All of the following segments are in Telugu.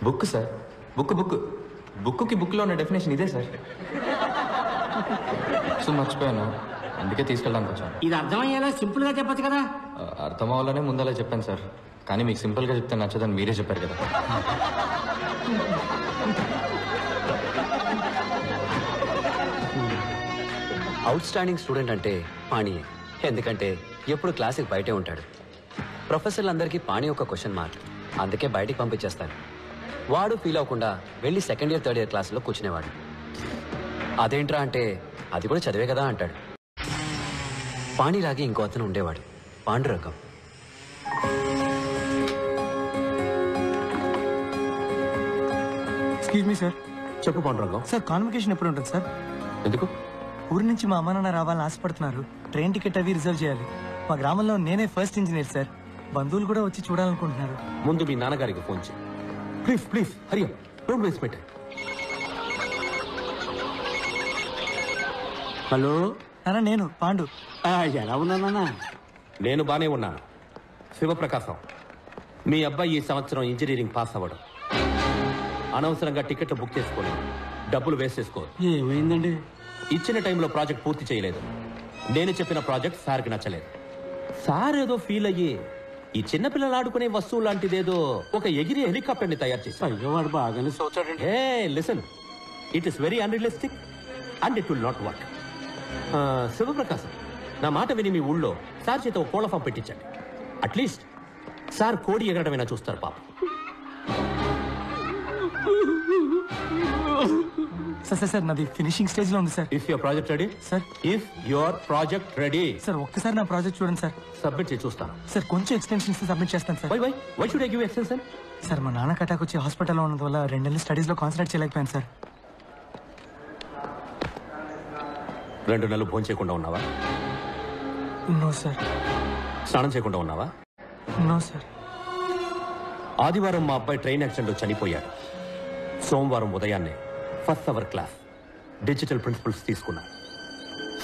బుక్ సార్, బుక్కి బుక్లో ఉన్న డెఫినేషన్ ఇదే సార్. సో మర్చిపోయాను, అందుకే తీసుకెళ్ళడానికి వచ్చాను. ఇది అర్థమయ్యేలా సింపుల్ గా చెప్పచ్చు కదా. అర్థం అవ్వాలనే ముందలా చెప్పాను సార్, కానీ మీకు సింపుల్గా చెప్తే నచ్చదని మీరే చెప్పారు కదా. అవుట్ స్టాండింగ్ స్టూడెంట్ అంటే పాణియే. ఎందుకంటే ఎప్పుడు క్లాస్కి బయటే ఉంటాడు. ప్రొఫెసర్లందరికీ పాణి ఒక క్వశ్చన్ మార్క్, అందుకే బయటికి పంపించేస్తాను. వాడు ఫీల్ అవ్వకుండా వెళ్ళి సెకండ్ ఇయర్ థర్డ్ ఇయర్ క్లాస్లో కూర్చునేవాడు. అదేంట్రా అంటే అది కూడా చదివే కదా అంటాడు. పాణిలాగే ఇంకో అతను ఉండేవాడు, పాండురంగం. Excuse me sir. చెప్పు పాండురంగం. సార్ కాన్వకేషన్ ఎప్పుడు ఉంటుంది సార్? ఎందుకు? ఊరి నుంచి మా అమ్మ నాన్న రావాలని ఆశపడుతున్నారు. ట్రైన్ టికెట్ అవి రిజర్వ్ చేయాలి. మా గ్రామంలో నేనే ఫస్ట్ ఇంజనీర్ సార్. బంధువులు కూడా వచ్చి చూడాలనుకుంటున్నారు. ముందు మీ నాన్నగారికి ఫోన్ చేయి. Please please Hari up, don't waste my time. Hello నాన్న, నేను పాండు. ఎలా ఉన్నానా? నేను బానే ఉన్నాను. శివప్రకాశం, మీ అబ్బాయి ఈ సంవత్సరం ఇంజనీరింగ్ పాస్ అవ్వడం, అనవసరంగా టికెట్లు బుక్ చేసుకోలేదు, డబ్బులు వేస్ట్ చేసుకోదు. ఏమైందండి? ఇచ్చిన టైంలో ప్రాజెక్ట్ పూర్తి చేయలేదు. నేను చెప్పిన ప్రాజెక్ట్ సార్కి నచ్చలేదు. సార్ ఏదో ఫీల్ అయ్యి ఈ చిన్నపిల్లలు ఆడుకునే వస్తువు లాంటిదేదో ఒక ఎగిరి హెలికాప్టర్ ని తయారు చేశారు. అయ్యో, వాడు బాగానే సోచాడండి. ఏ listen, it is very unrealistic and it will not work. Sivaprakasam, నా మాట విని మీ ఊళ్ళో సార్ చేత ఒక కోళ్ళ ఫామ్ పెట్టించండి. అట్లీస్ట్ సార్ కోడి ఎగరడమైనా చూస్తారు పాప. సార్ సార్ సార్ నాది ఫినిషింగ్ స్టేజ్ లో ఉంది sir. If your project ready sir. If your project ready sir ఒక్కసారి నా ప్రాజెక్ట్ చూడండి సార్. సబ్మిట్ చేసి చూస్తాను. సార్ కొంచెం ఎక్స్టెన్షన్ ఇస్తే సబ్మిట్ చేస్తాను sir. Why should I give extension? Sir మా నాన్న అటాక్ వచ్చి హాస్పిటల్లో ఉన్నందు వల్ల 2 నెలలు స్టడీస్ లో కాన్సన్ట్రేట్ చేయలేకపోయాను సార్. 2 నెలలు భోజనం చేయకుండా ఉన్నావా? No sir. స్నానం చేయకుండా ఉన్నావా? No sir. ఆదివారం మా అబ్బాయి ట్రైన్ యాక్సిడెంట్లో చనిపోయాడు. సోమవారం ఉదయాన్నే first hour class digital principles తీసుకున్నా.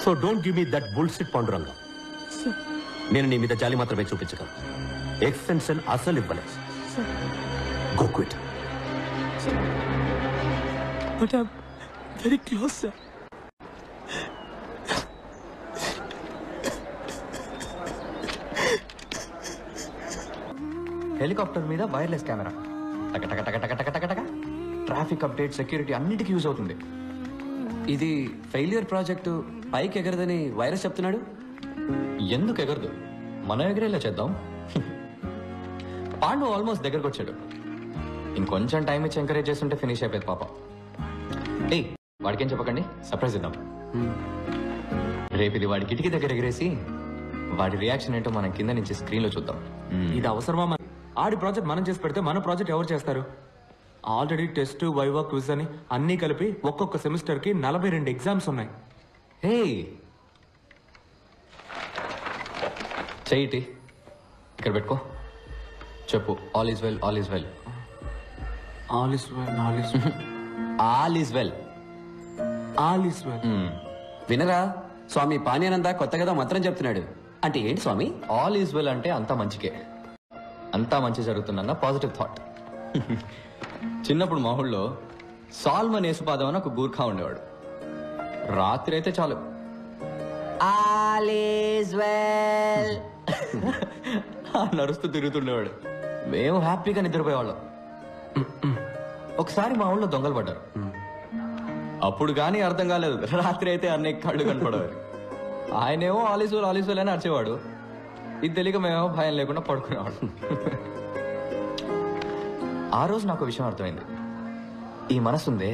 So don't give me that bullshit Pandurangam. నేను నీ మీద జాలి మాత్రమే చూపించగలను. ఎక్స్టెన్షన్ అసలు ఇవ్వలేదు. Go quit. But I very close sir. Helicopter మీద వైర్లెస్ కెమెరా, టక ట్రాఫిక్ అప్డేట్, సెక్యూరిటీ అన్నిటికీ యూజ్ అవుతుంది. ఇది ఫెయిల్యూర్ ప్రాజెక్టు, పైకి ఎగరదని వైరస్ చెప్తున్నాడు. ఎందుకు ఎగరదు? మనం ఎగరేలా చేద్దాం. పాండు ఆల్మోస్ట్ దగ్గరకు వచ్చాడు. ఇంకొంచెం టైం ఇచ్చి ఎంకరేజ్ చేస్తుంటే ఫినిష్ అయిపోయింది పాప. ఏయ్, వాడికేం చెప్పకండి, సర్ప్రైజ్ ఇద్దాం. రేపు ఇది వాడి కిటికీ దగ్గర ఎగరేసి వాడి రియాక్షన్ ఏంటో మనం కింద నుంచి స్క్రీన్ లో చూద్దాం. ఇది అవసరమా? ఆడి ప్రాజెక్ట్ మనం చేసి పెడితే మన ప్రాజెక్ట్ ఎవరు చేస్తారు? ఆల్రెడీ టెస్ట్, వైవా, క్విజ్ అని అన్ని కలిపి ఒక్కొక్క సెమిస్టర్ కి 42 ఎగ్జామ్స్ ఉన్నాయి. హే, చెయ్యి ఇక్కడ పెట్టుకో, చెప్పు all is well, all is well. All is well, all is well, all is well, all is well. వినరా, స్వామి పానీయానంద కొత్త కదా మంత్రం చెప్తున్నాడు. అంటే ఏంటి స్వామి? ఆల్ ఈజ్ వెల్ అంటే అంతా మంచికే, అంతా మంచి జరుగుతుందన్న పాజిటివ్ థాట్. చిన్నప్పుడు మా ఊళ్ళో సాల్మన్ యేసుపాదం అని ఒక గూర్ఖా ఉండేవాడు. రాత్రి అయితే చాలు ఆల్ ఈజ్ వెల్ నడుస్తూ తిరుగుతుండేవాడు. మేము హ్యాపీగా నిద్రపోయేవాళ్ళం. ఒకసారి మా ఊళ్ళో దొంగలు పడ్డారు. అప్పుడు కానీ అర్థం కాలేదు, రాత్రి అయితే అన్నయ్య కళ్ళు కనపడేవారు. ఆయనేమో ఆల్ ఈజ్ వెల్ అని అరిచేవాడు. ఇది తెలియక మేమేమో భయం లేకుండా పడుకునేవాడు. ఆ రోజు నాకు విషయం అర్థమైంది. ఈ మనసు ఉందే,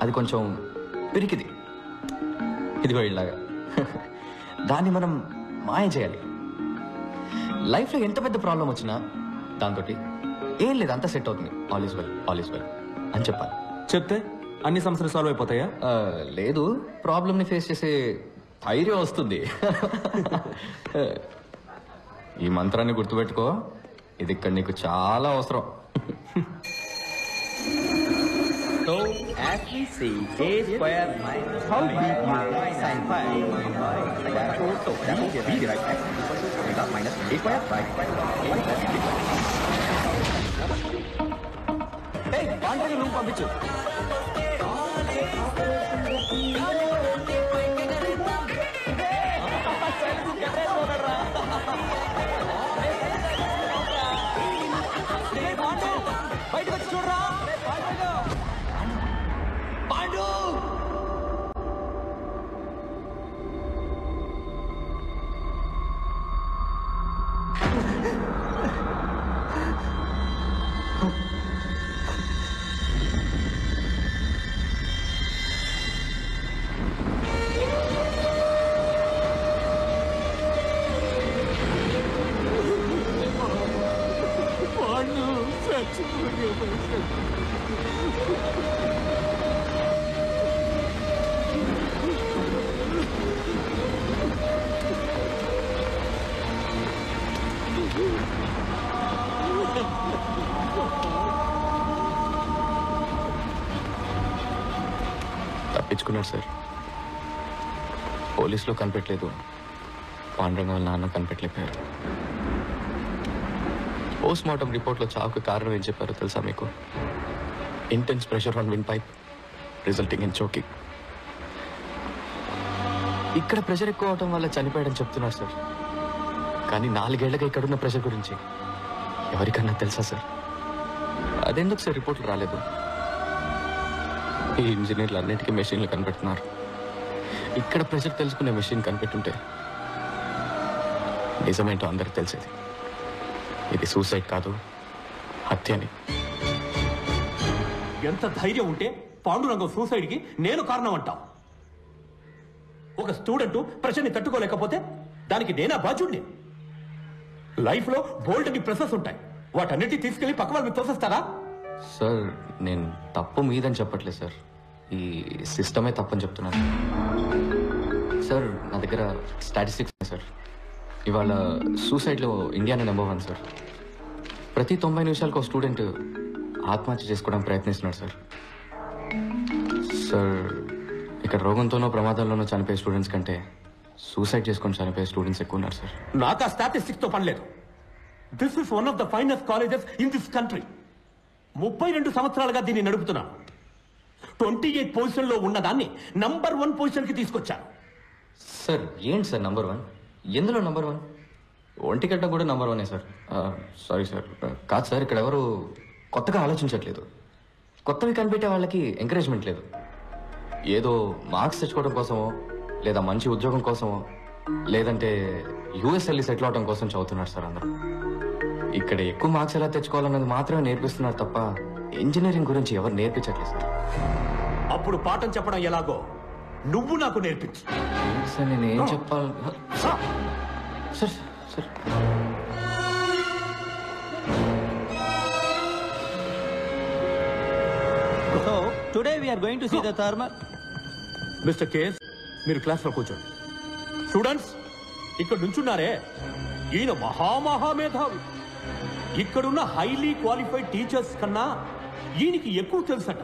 అది కొంచెం పిరికిది, ఇదిగో ఇలాగా. దాన్ని మనం మాయ చేయాలి. లైఫ్లో ఎంత పెద్ద ప్రాబ్లం వచ్చినా దాంతో ఏం లేదు, అంతా సెట్ అవుతుంది, all is well, all is well అని చెప్పాలి. చెప్తే అన్ని సమస్యలు సాల్వ్ అయిపోతాయా? లేదు, ప్రాబ్లమ్ని ఫేస్ చేసే ధైర్యం వస్తుంది. ఈ మంత్రాన్ని గుర్తుపెట్టుకో, ఇది ఇక్కడ నీకు చాలా అవసరం. So, as we see, a square minus how big is sin phi? Therefore, we derive x equal to omega minus a square by 1 plus b square. పాండ్రంగ room పంపించు. బయటకు వచ్చి చూడరా. పాండు తప్పించుకున్నాడు సార్. పోలీసులో కనిపెట్టలేదు, పాండురంగ వాళ్ళ నాన్న కనిపెట్టలేకపోయారు. పోస్ట్ మార్టం రిపోర్ట్లో చావుకు కారణం ఏం చెప్పారో తెలుసా మీకు? Intense pressure on wind pipe resulting in choking. ఇక్కడ ప్రెషర్ ఎక్కువ అవడం వల్ల చనిపోయాడని చెప్తున్నారు సార్. కానీ 4 ఏళ్లుగా ఇక్కడున్న ప్రెషర్ గురించి ఎవరికన్నా తెలుసా సార్? అదెందుకు సార్ రిపోర్ట్లు రాలేదు? ఈ ఇంజనీర్లు అన్నిటికీ మెషిన్లు కనిపెడుతున్నారు. ఇక్కడ ప్రెషర్ తెలుసుకునే మెషిన్ కనిపెట్టుంటే నిజమేంటో అందరికి తెలిసేది. ఇది సూసైడ్ కాదు, హత్య అని. ఎంత ధైర్యం ఉంటే పాండురంగం సూసైడ్కి నేను కారణం అంటావు? ఒక స్టూడెంట్ ప్రెషర్ని తట్టుకోలేకపోతే దానికి నేనా బాధ్యుడిని? లైఫ్లో బోల్డ్ అని ప్రెసెస్ ఉంటాయి, వాటన్నిటి తీసుకెళ్లి పక్క వాళ్ళు తోసేస్తారా? సార్ నేను తప్పు మీదని చెప్పట్లేదు సార్, ఈ సిస్టమే తప్పని చెప్తున్నాను. సార్ నా దగ్గర స్టాటిస్టిక్స్ ఉన్నాయి సార్. ఇవాళ సూసైడ్లో ఇండియానే నెంబర్ 1 సార్. ప్రతి 90 నిమిషాలకు ఒక స్టూడెంట్ ఆత్మహత్య చేసుకోవడానికి ప్రయత్నిస్తున్నాడు సార్. సార్ ఇక్కడ రోగంతోనో ప్రమాదాల్లోనో చనిపోయే స్టూడెంట్స్ కంటే సూసైడ్ చేసుకొని చనిపోయే స్టూడెంట్స్ ఎక్కువ ఉన్నారు సార్. నాకు ఆ స్టాటిస్టిక్స్ తో పనిలేదు. This is one of the finest colleges in this country. 32 సంవత్సరాలుగా దీన్ని నడుపుతున్నాను. 28 పొజిషన్ లో ఉన్న దాన్ని నంబర్ 1 పొజిషన్ కి తీసుకొచ్చాను. సార్ ఏంటి సార్ నంబర్ 1? ఎందులో నంబర్ 1? ఒంటిగడ్డ కూడా నంబర్ 1 సార్. సారీ సార్, కాదు సార్, ఇక్కడ ఎవరు కొత్తగా ఆలోచించట్లేదు. కొత్తవి కనిపెట్టే వాళ్ళకి ఎంకరేజ్మెంట్ లేదు. ఏదో మార్క్స్ తెచ్చుకోవడం కోసమో, లేదా మంచి ఉద్యోగం కోసమో, లేదంటే యూఎస్ వెళ్ళి సెటిల్ అవడం కోసం చదువుతున్నారు సార్ అందరూ. ఇక్కడ ఎక్కువ మార్క్స్ ఎలా తెచ్చుకోవాలన్నది మాత్రమే నేర్పిస్తున్నారు తప్ప ఇంజనీరింగ్ గురించి ఎవరు నేర్పించట్లేదు సార్. అప్పుడు పాఠం చెప్పడం ఎలాగో నువ్వు నాకు నేర్పించు. సార్ నేను ఏం చెప్పాలి sir? Sir sir So today we are going to see the thermal. Mister KS, మీరు క్లాస్ లో కూర్చోండి. స్టూడెంట్స్ ఇక్కడ నుంచున్నారే, ఈయన మహామహామేధావి. ఇక్కడున్న హైలీ క్వాలిఫైడ్ టీచర్స్ కన్నా ఈయనకి ఎక్కువ తెలుసట.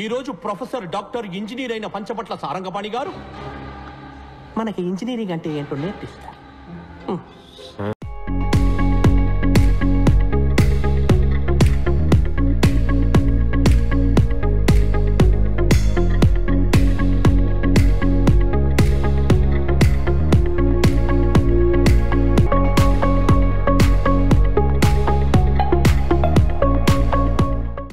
ఈ రోజు ప్రొఫెసర్ డాక్టర్ ఇంజనీర్ అయిన పంచపట్ల సారంగపాణి గారు మనకి ఇంజనీరింగ్ అంటే ఏంటో నేర్పిస్తారు.